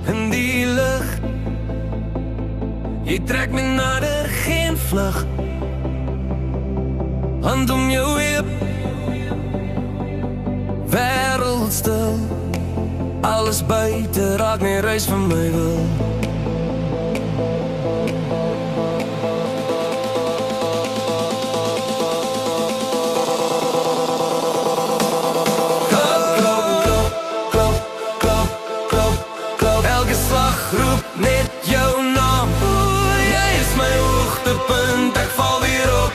in die lucht. Jy trek my nader, geen vlug. Hand om jou heup, wêreld stil. Alles buite raak nie reis van my wil. Elke slag roep net jou naam. Jy is my hoogtepunt, ek val weer op.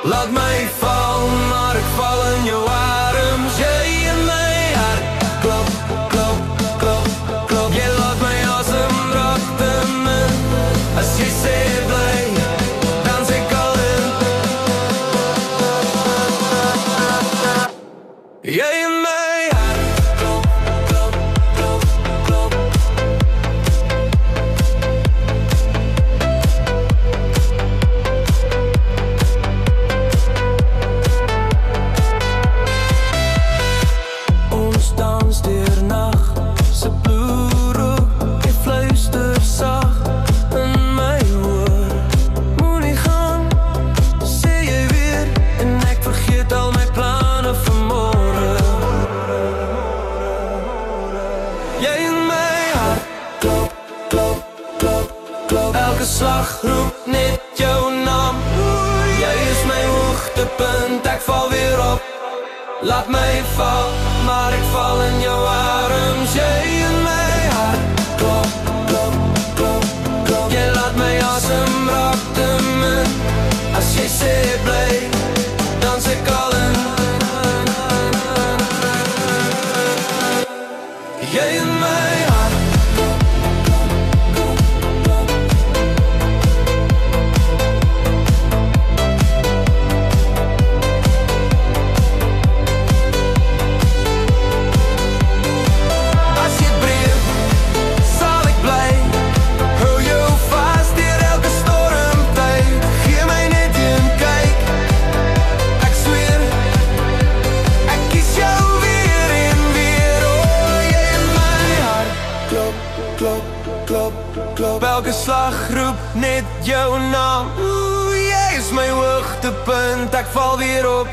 Laat my val, maar ek val in jou arms. Jy in my hart, klop, klop, klop, klop. Jy laat my asem raak te min. As jy sê bly, dan sê ek al in. Jy in my slag roep net jou naam. Jy is my hoogtepunt, ek val weer op. Laat my val, maar ek val in jou arms. Jy in my hart, klop, klop, klop, klop. Jy laat my asem raak te min. As jy sê bly, dan sê ek al in. Jy in my hart. Klop, elke slag roep net jou naam. Jy is my hoogtepunt, ek val weer op.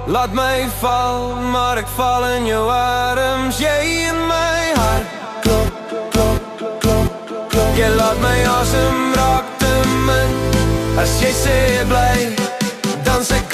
Laat my val, maar ek val in jou arms. Jy in my hart, klop, klop, klop, klop. Jy laat my asem raak te min. As jy sê bly, dan sê ek